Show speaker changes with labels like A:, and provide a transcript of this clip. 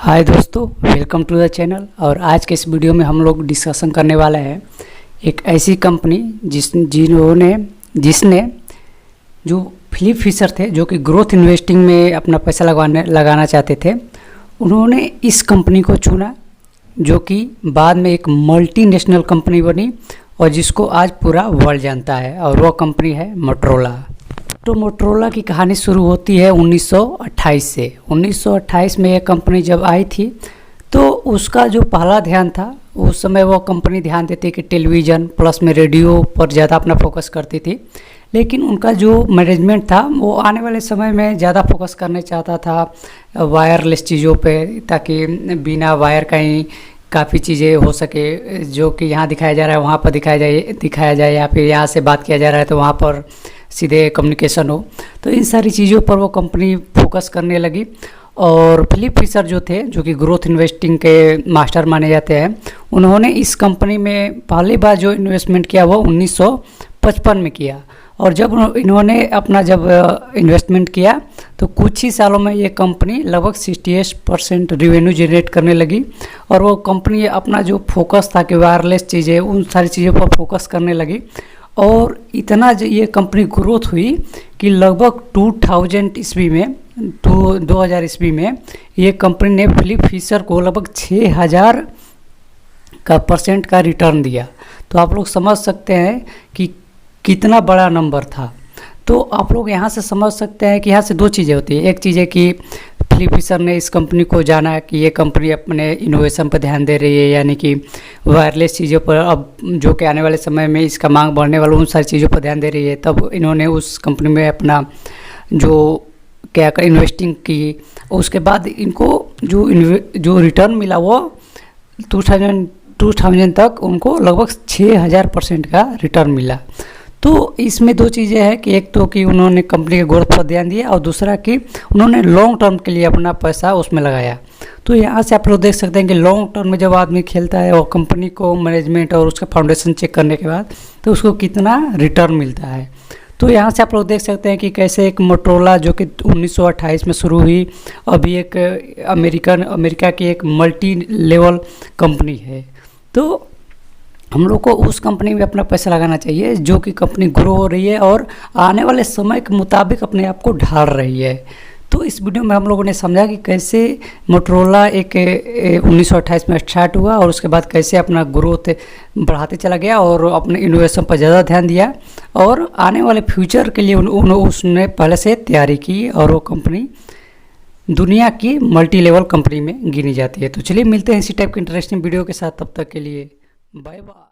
A: हाय दोस्तों, welcome to the channel. और आज के इस वीडियो में हम लोग डिस्कशन करने वाले हैं एक ऐसी कंपनी जिसने जो फिलिप फिशर थे, जो कि ग्रोथ इन्वेस्टिंग में अपना पैसा लगाना चाहते थे। उन्होंने इस कंपनी को चुना, जो कि बाद में एक मल्टीनेशनल कंपनी बनी और जिसको आज पूरा वर्ल्ड जानता है, और वह कंपनी है मोटरोला। तो मोटरोला की कहानी शुरू होती है 1928 से। 1928 में यह कंपनी जब आई थी तो उसका जो पहला ध्यान था, उस समय वो कंपनी ध्यान देती कि टेलीविज़न प्लस में रेडियो पर ज़्यादा अपना फोकस करती थी। लेकिन उनका जो मैनेजमेंट था वो आने वाले समय में ज़्यादा फोकस करने चाहता था वायरलेस चीज़ों पे, ताकि बिना वायर का ही काफ़ी चीज़ें हो सके, जो कि यहाँ दिखाया जा रहा है वहाँ पर दिखाया जाए या फिर यहाँ से बात किया जा रहा है तो वहाँ पर सीधे कम्युनिकेशन हो। तो इन सारी चीज़ों पर वो कंपनी फोकस करने लगी। और फिलिप फिशर जो थे, जो कि ग्रोथ इन्वेस्टिंग के मास्टर माने जाते हैं, उन्होंने इस कंपनी में पहली बार जो इन्वेस्टमेंट किया वो 1955 में किया। और जब इन्होंने अपना इन्वेस्टमेंट किया तो कुछ ही सालों में ये कंपनी लगभग 68% रेवेन्यू जनरेट करने लगी। और वो कंपनी अपना जो फोकस था कि वायरलेस चीज़ें, उन सारी चीज़ों पर फोकस करने लगी। और इतना ये कंपनी ग्रोथ हुई कि लगभग 2000 ईस्वी में 2000 ईस्वी में ये कंपनी ने फिलिप फिशर को लगभग 6000% का रिटर्न दिया। तो आप लोग समझ सकते हैं कि कितना बड़ा नंबर था। तो आप लोग यहाँ से समझ सकते हैं कि यहाँ से दो चीज़ें होती है। एक चीज़ है कि फिलिप फिशर ने इस कंपनी को जाना कि ये कंपनी अपने इनोवेशन पर ध्यान दे रही है, यानी कि वायरलेस चीज़ों पर, अब जो कि आने वाले समय में इसका मांग बढ़ने वाला, उन सारी चीज़ों पर ध्यान दे रही है। तब इन्होंने उस कंपनी में अपना इन्वेस्टिंग की। उसके बाद इनको जो रिटर्न मिला वो 2000 तक उनको लगभग 6000% का रिटर्न मिला। तो इसमें दो चीज़ें हैं कि एक तो कि उन्होंने कंपनी के ग्रोथ पर ध्यान दिया, और दूसरा कि उन्होंने लॉन्ग टर्म के लिए अपना पैसा उसमें लगाया। तो यहाँ से आप लोग देख सकते हैं कि लॉन्ग टर्म में जब आदमी खेलता है और कंपनी को मैनेजमेंट और उसका फाउंडेशन चेक करने के बाद तो उसको कितना रिटर्न मिलता है। तो यहाँ से आप लोग देख सकते हैं कि कैसे एक मोटरोला, जो कि 1928 में शुरू हुई, अभी एक अमेरिका की एक मल्टी लेवल कंपनी है। तो हम लोग को उस कंपनी में अपना पैसा लगाना चाहिए जो कि कंपनी ग्रो हो रही है और आने वाले समय के मुताबिक अपने आप को ढाल रही है। तो इस वीडियो में हम लोगों ने समझा कि कैसे मोटरोला एक 1928 में स्टार्ट हुआ और उसके बाद कैसे अपना ग्रोथ बढ़ाते चला गया और अपने इनोवेशन पर ज़्यादा ध्यान दिया, और आने वाले फ्यूचर के लिए उसने पहले से तैयारी की, और वो कंपनी दुनिया की मल्टी लेवल कंपनी में गिनी जाती है। तो चलिए मिलते हैं इसी टाइप के इंटरेस्टिंग वीडियो के साथ। तब तक के लिए बाय बाय।